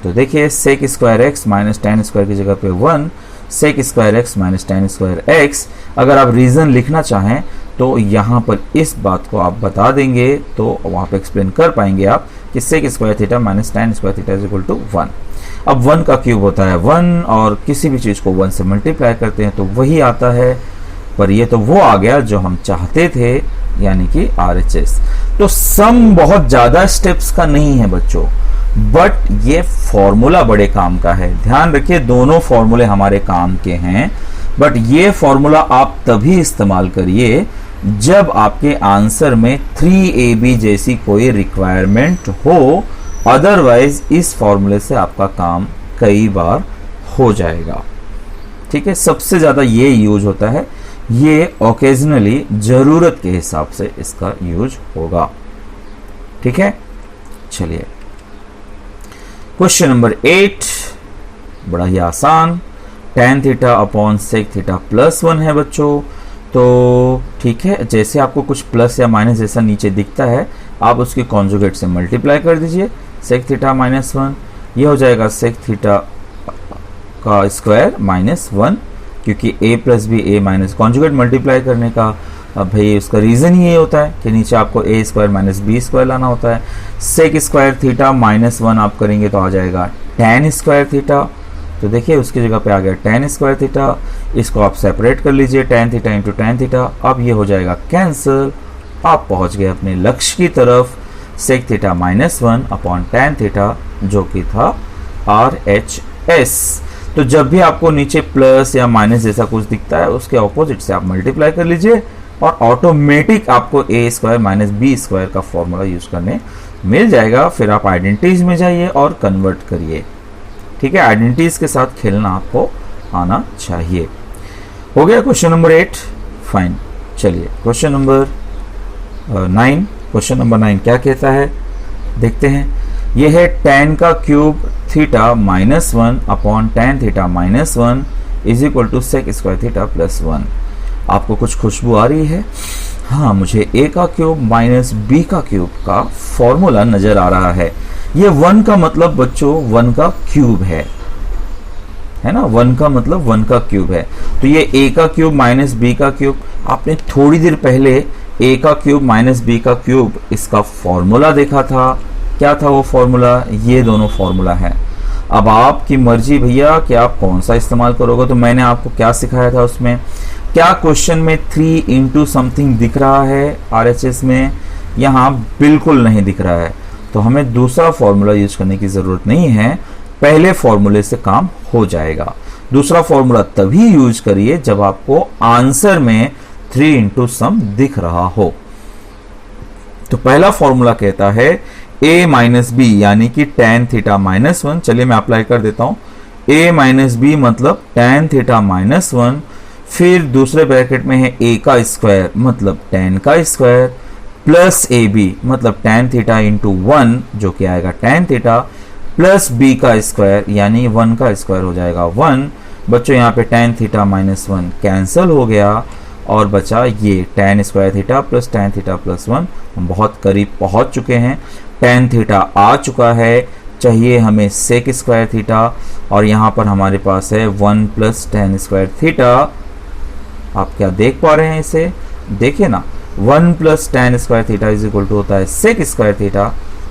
तो देखिए sec square x minus tan square की जगह पे 1, sec square x minus tan square x। अगर आप रीजन लिखना चाहें तो यहाँ पर इस बात को आप बता देंगे तो वहाँ पे एक्सप्लेन कर पाएंगे आप कि sec square theta minus tan square theta is equal to 1। अब 1 का क्यूब होता है 1 और किसी भी चीज को 1 से मल्टीप्लाई करते हैं तो वही आता है, पर ये तो वो आ गया जो हम चाहते थे, यानी कि RHS। तो सम बहुत ज्यादा स्टेप्स का नहीं है बच्चों, बट ये फॉर्मूला बड़े काम का है। ध्यान रखिए दोनों फॉर्मूले हमारे काम के हैं, बट ये फॉर्मूला आप तभी इस्तेमाल करिए जब आपके आंसर में 3ab जैसी कोई रिक्वायरमेंट हो, अदरवाइज इस फॉर्मूले से आपका काम कई बार हो जाएगा। ठीक है, सबसे ज्यादा ये यूज होता है, ये ओकेजनली जरूरत के हिसाब से इसका यूज होगा। ठीक है, चलिए क्वेश्चन नंबर 8, बड़ा ही आसान, tan theta upon sec theta plus 1 है बच्चों। तो ठीक है, जैसे आपको कुछ प्लस या माइनस जैसा नीचे दिखता है आप उसके कॉन्जुगेट से मल्टीप्लाई कर दीजिए, सेक थीटा माइनस 1, ये हो जाएगा सेक थीटा का स्क्वायर माइनस 1, क्योंकि a plus B a minus conjugate multiply करने का अब भाई उसका रीजन ही ये होता है कि नीचे आपको a square minus B square लाना होता है। सेक स्क्वायर थीटा माइनस 1 आप करेंगे तो आ जाएगा tan स्क्वायर थीटा, तो देखिए उसकी जगह पे आ गया tan स्क्वायर थीटा। इसको आप सेपरेट कर लीजिए, tan theta into tan theta, अब ये हो जाएगा कैंसिल, आप पहुंच गए अपने लक्ष्य की तरफ। Sec theta minus 1 upon tan theta जो कि था RHS। तो जब भी आपको नीचे प्लस या माइनस जैसा कुछ दिखता है उसके ऑपोजिट से आप मल्टीप्लाई कर लीजिए और ऑटोमेटिक आपको a square minus B square का फॉर्मूला यूज करने मिल जाएगा, फिर आप आइडेंटिटीज में जाइए और कन्वर्ट करिए। ठीक है, आइडेंटिटीज के साथ खेलना आपको आना चाहिए। हो गया क्वेश्चन नंबर 8, फाइन। चलिए क्वेश्चन नंबर 9। क्वेश्चन नंबर 9 क्या कहता है देखते हैं। यह है tan का cube theta minus 1 upon tan theta minus 1 is equal to sec square theta plus 1। आपको कुछ खुशबू आ रही है? हाँ, मुझे a का क्यूब माइनस b का क्यूब का फॉर्मूला नजर आ रहा है। ये 1 का मतलब बच्चों 1 का क्यूब है ना, 1 का मतलब 1 का क्यूब है। तो ये a का क्यूब माइनस b का क्यूब, आपने थोड़ी देर पहले a का क्यूब माइनस b का क्यूब इसका फॉर्मूला देखा था। क्या था वो फॉर्मूला? ये दोनों फॉर्मूला है। अब आपकी मर्जी भैया कि आप कौन सा इस्तेमाल करोगे। तो मैंने आपको क्या सिखाया था उसमें, क्या क्वेश्चन में 3 इंटू समथिंग दिख रहा है RHS में? यहाँ बिल्कुल नहीं दिख रहा है। तो हमें दूसरा फॉर्मूला यूज करने की जरूरत नहीं है, पहले फॉर्मूले से काम हो जाएगा। दूसरा फॉर्मूला तभी यूज करिए जब आपको आंसर में 3 इंटू सम दिख रहा हो। तो पहला फॉर्मूला कहता है a माइनस बी यानी कि tan थीटा माइनस 1। चलिए मैं अप्लाई कर देता हूं। a माइनस बी मतलब tan थीटा माइनस 1, फिर दूसरे ब्रैकेट में है a का स्क्वायर मतलब tan का स्क्वायर प्लस ए बी मतलब tan थीटा इंटू 1 जो कि आएगा tan थीटा प्लस b का स्क्वायर यानी 1 का स्क्वायर हो जाएगा 1। बच्चों यहाँ पे tan थीटा माइनस 1 कैंसिल हो गया और बचा ये tan square theta plus tan theta plus 1। हम बहुत करीब पहुंच चुके हैं, tan थीटा आ चुका है, चाहिए हमें सेक स्क्वायर थीटा और यहाँ पर हमारे पास है 1 प्लस tan स्क्वायर थीटा। आप क्या देख पा रहे हैं इसे? देखिए ना, 1 plus tan square theta is equal to होता है सेक स्क्वायर थीटा।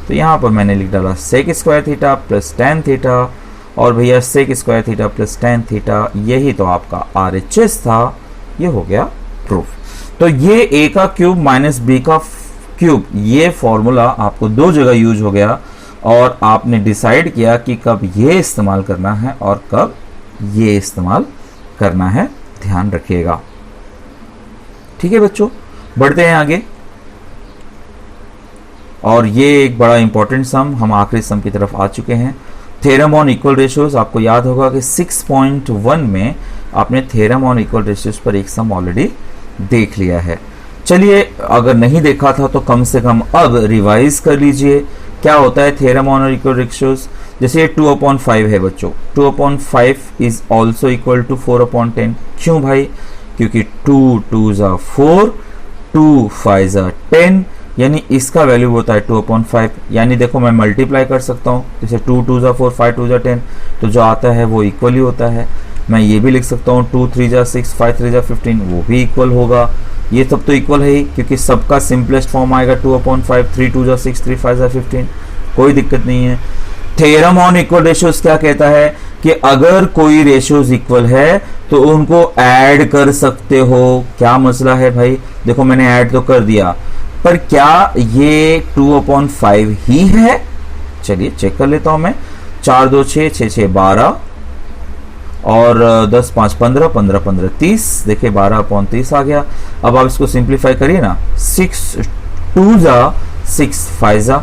तो यहाँ पर मैंने लिख डाला sec square theta plus tan theta और भैया sec square theta plus tan theta, यही तो आपका RHS था। ये हो गया प्रूफ। तो ये a का क्यूब माइनस b का क्यूब, ये फॉर्मूला आपको दो जगह यूज हो गया और आपने डिसाइड किया कि कब ये इस्तेमाल करना है और कब ये इस्तेमाल करना है, ध्यान रखिएगा। ठीक है बच्चों, बढ़ते हैं आगे। और ये एक बड़ा इंपॉर्टेंट सम, हम आखिरी सम की तरफ आ चुके हैं। Theorem on equal ratios. आपको याद होगा कि 6.1 में आपने थ्योरम ऑन इक्वल रेशियोज पर एक सम ऑलरेडी देख लिया है। चलिए, अगर नहीं देखा था तो कम से कम अब रिवाइज कर लीजिए। क्या होता है थ्योरम ऑन इक्वल रेशियोज? जैसे 2/5 है बच्चों, 2/5 इज ऑल्सो इक्वल टू 4/10। क्यों भाई? क्योंकि 2 2s are 4, 2 5s are 10, यानी इसका वैल्यू होता है 2/5। यानी देखो मैं मल्टीप्लाई कर सकता हूँ, जैसे 2 2s are 4, 5 2s are 10, तो जो आता है वो इक्वल ही होता है। मैं ये भी लिख सकता हूँ 2 3s are 6, 5 3s are 15, वो भी इक्वल होगा। ये सब तो इक्वल है ही, क्योंकि सबका सिंपलेस्ट फॉर्म आएगा 2/5, 3 2s are 6, 3 5s are 15, कोई दिक्कत नहीं है। थ्योरम ऑन इक्वल रेशियोज क्या कहता है कि अगर कोई रेशियोज इक्वल है तो उनको ऐड कर सकते हो। क्या मसला है भाई? देखो मैंने ऐड तो कर दिया, पर क्या ये 2/5 ही है? चलिए चेक कर लेता हूं मैं। 4 2 6, 6 6 12 और 10 5 15, 15 15 30। देखिए 12/30 आ गया। अब आप इसको सिंप्लीफाई करिए ना, 6 2s are 6 5s are,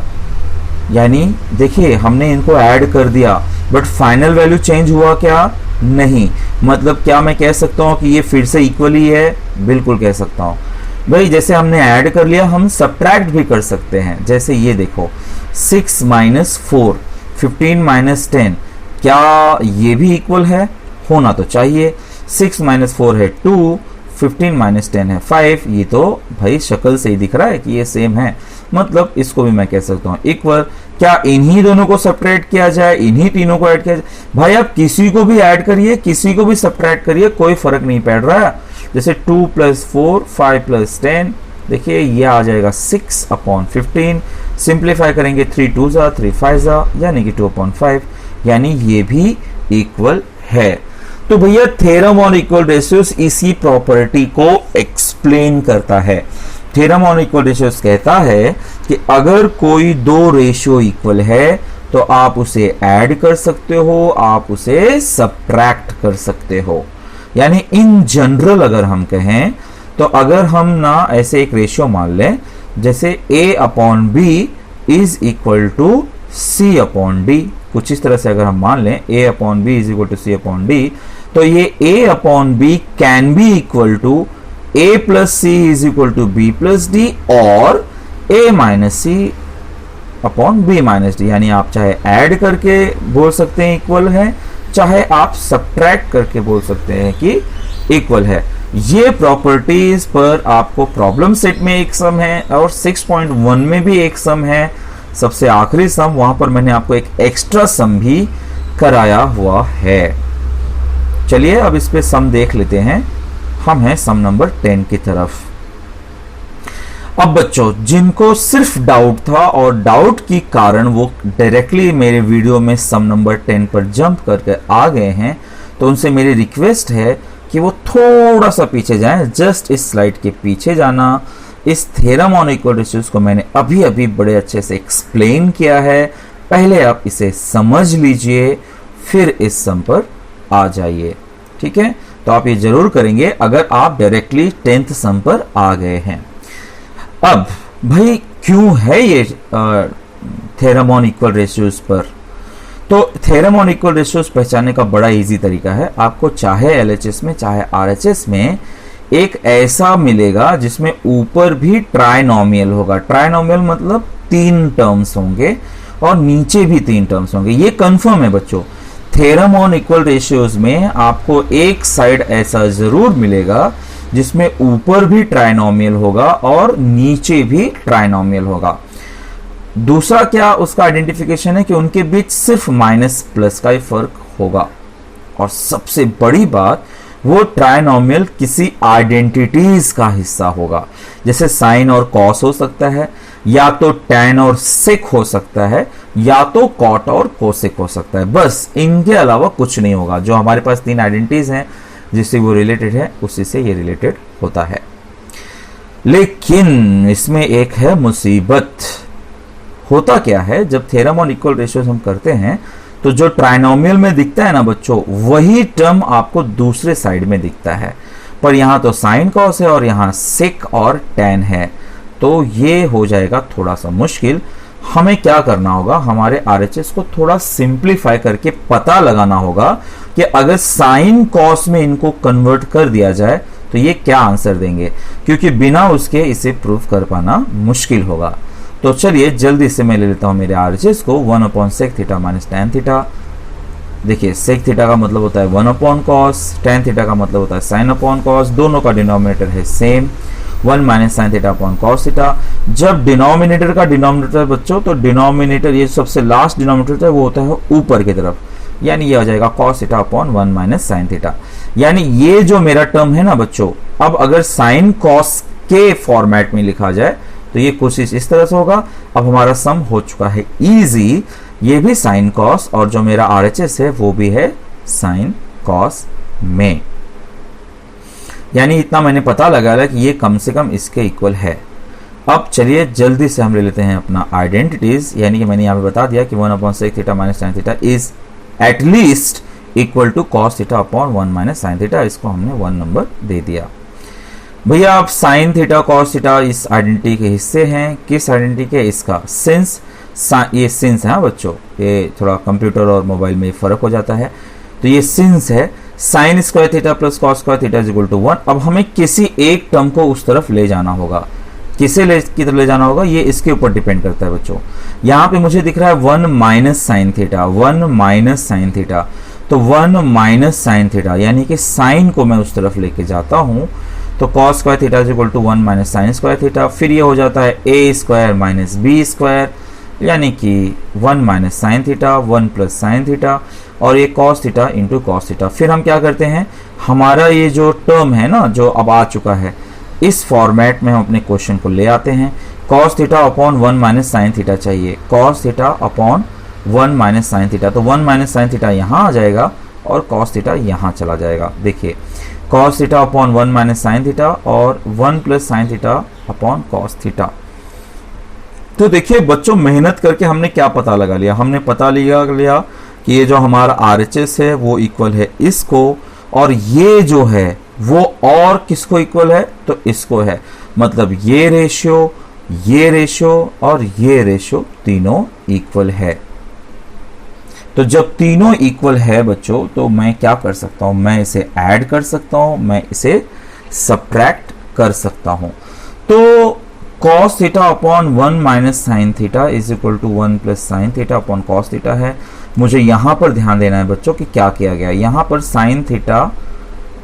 यानी देखिए हमने इनको ऐड कर दिया बट फाइनल वैल्यू चेंज हुआ क्या? नहीं। मतलब क्या मैं कह सकता हूं कि ये फिर से इक्वल ही है? बिल्कुल कह सकता हूं भाई। जैसे हमने ऐड कर लिया, हम सब्ट्रैक्ट भी कर सकते हैं। जैसे ये देखो 6 - 4, 15 - 10, क्या ये भी इक्वल है? होना तो चाहिए। 6 - 4 है 2, 15 - 10 है 5। ये तो भाई शक्ल से ही दिख रहा है कि ये सेम है, मतलब इसको भी मैं कह सकता हूँ इक्वल। क्या इन्हीं दोनों को सब्ट्रैक्ट किया जाए, इन्हीं तीनों को ऐड किया जाए? भाई आप किसी को भी ऐड करिए, किसी को भी सब्ट्रैक्ट करिए, कोई फर्क नहीं पड़ रहा है। जैसे 2 + 4, 5 + 10, देखिए ये आ जाएगा 6/15। सिंप्लीफाई करेंगे 3 2s are 3 5s are, यानी कि 2/5, यानी ये भी इक्वल है। तो भैया थ्योरम ऑन इक्वल रेशियोज इसी प्रॉपर्टी को एक्सप्लेन करता है। थ्योरम ऑन इक्वल रेशियोज कहता है कि अगर कोई दो रेशियो इक्वल है तो आप उसे ऐड कर सकते हो, आप उसे सब्ट्रैक्ट कर सकते हो। यानी इन जनरल अगर हम कहें तो अगर हम ना ऐसे एक रेशियो मान लें, जैसे A/B is equal to C upon D. कुछ इस तरह से अगर हम मान लें a upon B is equal to C upon D, तो ये a upon B can be equal to a plus C is equal to B plus D और a minus C upon B minus D. यानी आप चाहे ऐड करके बोल सकते हैं इक्वल है, चाहे आप सब्ट्रैक्ट करके बोल सकते हैं कि इक्वल है। ये प्रॉपर्टीज पर आपको प्रॉब्लम सेट में एक सम है और 6.1 में भी एक सम है। सबसे आखिरी सम, वहां पर मैंने आपको एक एक्स्ट्रा सम भी कराया हुआ है। चलिए अब इस पे सम देख लेते हैं। हम हैं सम नंबर 10 की तरफ। अब बच्चों जिनको सिर्फ डाउट था और डाउट के कारण वो डायरेक्टली मेरे वीडियो में सम नंबर 10 पर जंप करके आ गए हैं, तो उनसे मेरी रिक्वेस्ट है कि वो थोड़ा सा पीछे जाएं, जस्ट इस स्लाइड के पीछे जाना। इस थ्योरम ऑन इक्वल रेशियोज को मैंने अभी अभी बड़े अच्छे से एक्सप्लेन किया है। पहले आप इसे समझ लीजिए, फिर इस सम पर आ जाइए। ठीक है, तो आप ये जरूर करेंगे अगर आप डायरेक्टली 10th सम पर आ गए हैं। अब भाई क्यों है ये थ्योरम ऑन इक्वल रेशियोज पर? तो थ्योरम ऑन इक्वल रेशियोज पहचानने का बड़ा इजी तरीका है। आपको चाहे एलएचएस में चाहे आरएचएस में एक ऐसा मिलेगा जिसमें ऊपर भी ट्राइनोमियल होगा। ट्राइनोमियल मतलब 3 टर्म्स होंगे और नीचे भी 3 टर्म्स होंगे। ये कंफर्म है बच्चों। थ्योरम ऑन इक्वल रेशियोज में आपको एक साइड ऐसा जरूर मिलेगा जिसमें ऊपर भी ट्राइनोमियल होगा और नीचे भी ट्राइनोमियल होगा। दूसरा क्या उसका आइडेंटिफिकेशन है कि उनके बीच सिर्फ माइनस प्लस का ही फर्क होगा। और सबसे बड़ी बात, वो ट्राइनोमियल किसी आइडेंटिटीज का हिस्सा होगा। जैसे साइन और कॉस हो सकता है, या तो टैन और सेक हो सकता है, या तो कॉट और कोसेक हो सकता है। बस इनके अलावा कुछ नहीं होगा। जो हमारे पास 3 आइडेंटिटीज हैं जिससे वो रिलेटेड है, उसी से ये रिलेटेड होता है। लेकिन इसमें एक है मुसीबत। होता क्या है, जब थ्योरम ऑन इक्वल रेशियोज हम करते हैं तो जो ट्राइनोमियल में दिखता है ना बच्चों, वही टर्म आपको दूसरे साइड में दिखता है। पर यहां तो साइन कॉस है और यहां सेक और टैन है, तो ये हो जाएगा थोड़ा सा मुश्किल। हमें क्या करना होगा, हमारे आरएचएस को थोड़ा सिंप्लीफाई करके पता लगाना होगा कि अगर साइन कॉस में इनको कन्वर्ट कर दिया जाए तो ये क्या आंसर देंगे, क्योंकि बिना उसके इसे प्रूव कर पाना मुश्किल होगा। तो चलिए जल्दी से मैं ले लेता हूं मेरे आरएचएस को। 1/sec थीटा माइनस tan थीटा। देखिए sec थीटा का मतलब होता है 1/cos, tan थीटा का मतलब होता है sin/cos। दोनों का डिनोमिनेटर है same, 1 minus sin theta upon cos theta. जब डिनोमिनेटर का डिनोमिनेटर बच्चों, तो डिनोमिनेटर ये सबसे लास्ट डिनोमिनेटर है वो होता है ऊपर की तरफ, यानी ये हो जाएगा cos theta upon 1 minus sin theta. यानी ये जो मेरा टर्म है ना बच्चों, अब अगर sin cos के फॉर्मेट में लिखा जाए तो ये कोशिश इस तरह से होगा। अब हमारा सम हो चुका है इजी। ये भी साइन कॉस और जो मेरा आरएचएस है वो भी है साइन कॉस में। यानी इतना मैंने पता लगा कि ये कम से कम इसके इक्वल है। अब चलिए जल्दी से हम ले लेते हैं अपना आइडेंटिटीज। यानी कि मैंने यहाँ पे बता दिया कि 1/sec थीटा minus tan theta is at least equal to cos theta upon 1 minus sin theta. इसको हमने 1 नंबर दे दिया। भैया आप साइन थीटा कॉस थीटा इस आइडेंटिटी के हिस्से हैं। किस आइडेंटिटी के? इसका सिंस। ये सिंस है बच्चों, ये थोड़ा कंप्यूटर और मोबाइल में फर्क हो जाता है। तो ये सिंस है sine square theta plus cos square theta is equal to 1। अब हमें किसी एक टर्म को उस तरफ ले जाना होगा। किसे की तरफ ले जाना होगा, ये इसके ऊपर डिपेंड करता है बच्चों। यहाँ पे मुझे दिख रहा है 1 minus sine theta, 1 minus sine theta. तो 1 माइनस साइन थीटा यानी कि साइन को मैं उस तरफ लेके जाता हूँ, तो cos square theta is equal to 1 minus sine square theta. फिर ये हो जाता है a square minus b square, यानी कि 1 minus sine theta 1 plus sine theta, और ये cos theta into cos theta. फिर हम क्या करते हैं, हमारा ये जो टर्म है ना जो अब आ चुका है, इस फॉर्मेट में हम अपने क्वेश्चन को ले आते हैं। cos theta upon 1 minus sine theta चाहिए, cos theta upon 1 minus sine theta. तो 1 माइनस साइन थीटा यहाँ आ जाएगा और cos थीटा यहाँ चला जाएगा। देखिए cos theta upon 1 minus sine theta और 1 plus sine theta upon cos theta. तो देखिए बच्चों, मेहनत करके हमने क्या पता लगा लिया, हमने पता लिया कि ये जो हमारा आरएचएस है वो इक्वल है इसको, और ये जो है वो और किसको इक्वल है, तो इसको है। मतलब ये रेशियो ये रेशो और ये रेशो तीनों इक्वल है। तो जब तीनों इक्वल है बच्चों, तो मैं क्या कर सकता हूं, मैं इसे ऐड कर सकता हूं, मैं इसे सब्ट्रैक्ट कर सकता हूं। तो cos theta upon 1 minus sine theta is equal to 1 plus sine theta upon cos theta है। मुझे यहां पर ध्यान देना है बच्चों कि क्या किया गया, यहां पर sign theta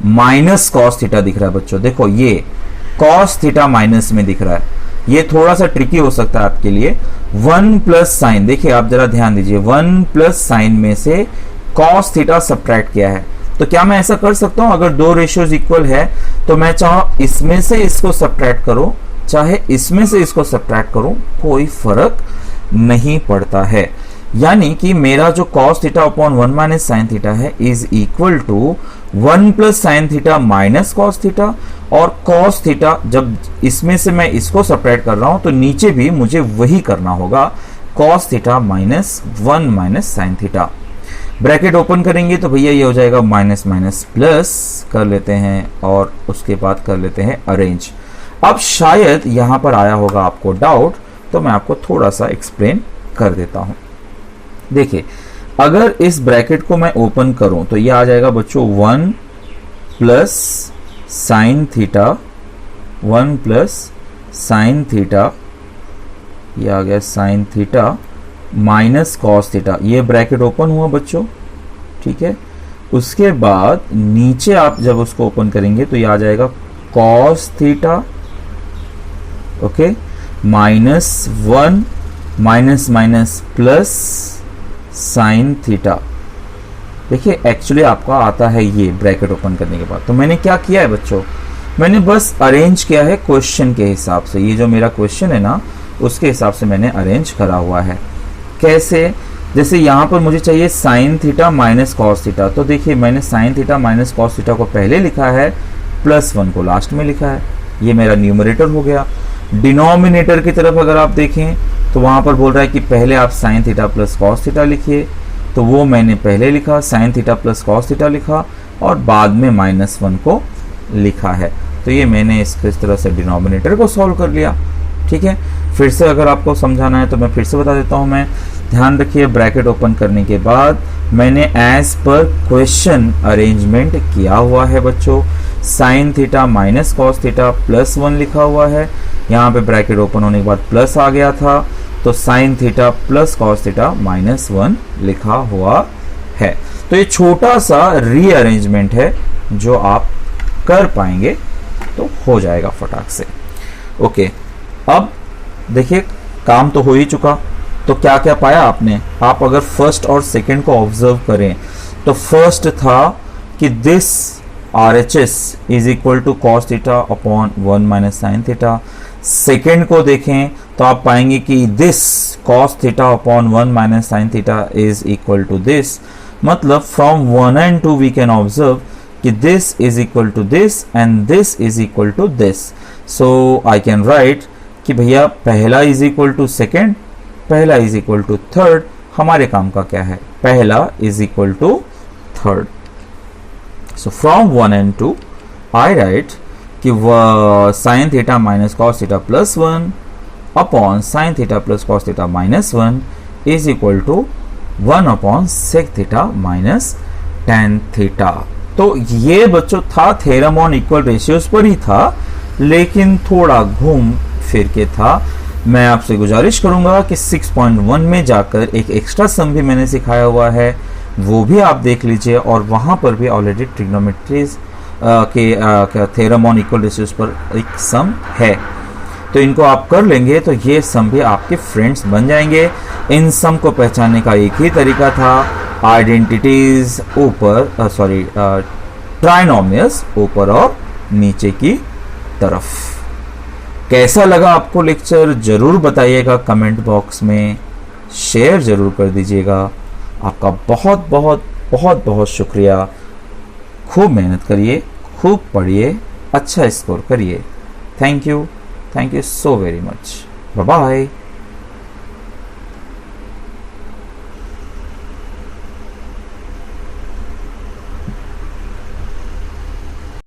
minus cos theta दिख रहा है बच्चों। देखो ये कॉस थीटा माइनस में दिख रहा है, ये थोड़ा सा ट्रिकी हो सकता है आपके लिए। 1 प्लस साइन, देखिए आप जरा ध्यान दीजिए, 1 प्लस साइन में से कॉस थीटा सब्ट्रैक्ट किया है। तो क्या मैं ऐसा कर सकता हूं, अगर दो रेशियोज इक्वल है तो मैं चाहे इसमें से इसको सब्ट्रैक्ट करूं, चाहे इसमें से इसको सब्ट्रैक्ट करूं, कोई फर्क नहीं पड़ता है। यानी कि मेरा जो cos theta upon 1 minus sine theta है is equal to 1 plus sine theta minus cos theta, और cos थीटा जब इसमें से मैं इसको सब्ट्रैक्ट कर रहा हूं तो नीचे भी मुझे वही करना होगा, cos theta minus 1 minus sine theta. Bracket open करेंगे तो भैया ये हो जाएगा माइनस माइनस प्लस कर लेते हैं और उसके बाद कर लेते हैं अरेंज। अब शायद यहां पर आया होगा आपको डाउट, तो मैं आपको थोड़ा सा एक्सप्लेन कर देता हूं। देखिए अगर इस ब्रैकेट को मैं ओपन करूं तो ये आ जाएगा बच्चों 1 plus sine theta, 1 plus sine theta, ये आ गया sign theta minus cos theta. ये ब्रैकेट ओपन हुआ बच्चों, ठीक है। उसके बाद नीचे आप जब उसको ओपन करेंगे तो ये आ जाएगा cos theta, okay, minus 1 minus minus plus sine theta. देखिए एक्चुअली आपका आता है ये ब्रैकेट ओपन करने के बाद। तो मैंने क्या किया है बच्चों, मैंने बस अरेंज किया है क्वेश्चन के हिसाब से। ये जो मेरा क्वेश्चन है ना, उसके हिसाब से मैंने अरेंज करा हुआ है। कैसे, जैसे यहां पर मुझे चाहिए sign theta minus cos theta, तो देखिए मैंने sign theta minus cos theta को पहले लिखा है, प्लस 1 को लास्ट में लिखा है। ये मेरा न्यूमरेटर हो गया। डिनोमिनेटर की तरफ अगर आप देखें तो वहां पर बोल रहा है कि पहले आप sine theta plus cos theta लिखिए, तो वो मैंने पहले लिखा, sine theta plus cos theta लिखा और बाद में माइनस 1 को लिखा है। तो ये मैंने इस तरह से डिनोमिनेटर को सॉल्व कर लिया, ठीक है। फिर से अगर आपको समझाना है तो मैं फिर से बता देता हूं। मैं ध्यान रखिए, ब्रैकेट ओपन करने के बाद मैंने एज पर क्वेश्चन अरेंजमेंट किया हुआ है बच्चों। Sign theta minus cos theta plus 1 लिखा हुआ है, यहाँ पे ब्रैकेट ओपन होने के बाद प्लस आ गया था, तो sign theta plus cos theta minus 1 लिखा हुआ है। तो ये छोटा सा रीअरेंजमेंट है जो आप कर पाएंगे तो हो जाएगा फटाक से। ओके, अब देखिए काम तो हो ही चुका। तो क्या क्या पाया आपने, आप अगर फर्स्ट और सेकंड को ऑब्जर्व करें तो फर्स्ट था कि this RHS is equal to cos theta upon 1 minus sine theta. Second को देखें तो आप पाएंगे कि this cos theta upon 1 minus sine theta is equal to this. मतलब from 1 and 2 we can observe कि this is equal to this and this is equal to this. So I can write कि भैया पहला इज इक्वल टू सेकेंड, पहला इज इक्वल टू थर्ड। हमारे काम का क्या है, पहला is equal to third. So from 1 and 2 I write कि sine theta minus cos theta plus 1 upon sine theta plus cos theta minus 1 is equal to 1 upon sec theta minus tan theta. तो ये बच्चों था थ्योरम ऑन इक्वल रेशियोज पर ही था, लेकिन थोड़ा घूम फिर के था। मैं आपसे गुजारिश करूंगा कि 6.1 में जाकर एक एक्स्ट्रा सम भी मैंने सिखाया हुआ है, वो भी आप देख लीजिए, और वहां पर भी ऑलरेडी ट्रिग्नोमेट्रीज के थ्योरम ऑन इक्वल रेशियोज पर एक सम है। तो इनको आप कर लेंगे तो ये सम भी आपके फ्रेंड्स बन जाएंगे। इन सम को पहचानने का एक ही तरीका था, आइडेंटिटीज ऊपर ट्राइनोमियल्स ऊपर और नीचे की तरफ। कैसा लगा आपको लेक्चर जरूर बताइएगा कमेंट बॉक्स में, शेयर जरूर कर दीजिएगा। आपका बहुत बहुत बहुत बहुत शुक्रिया। खूब मेहनत करिए, खूब पढ़िए, अच्छा स्कोर करिए। Thank you so very much. Bye bye.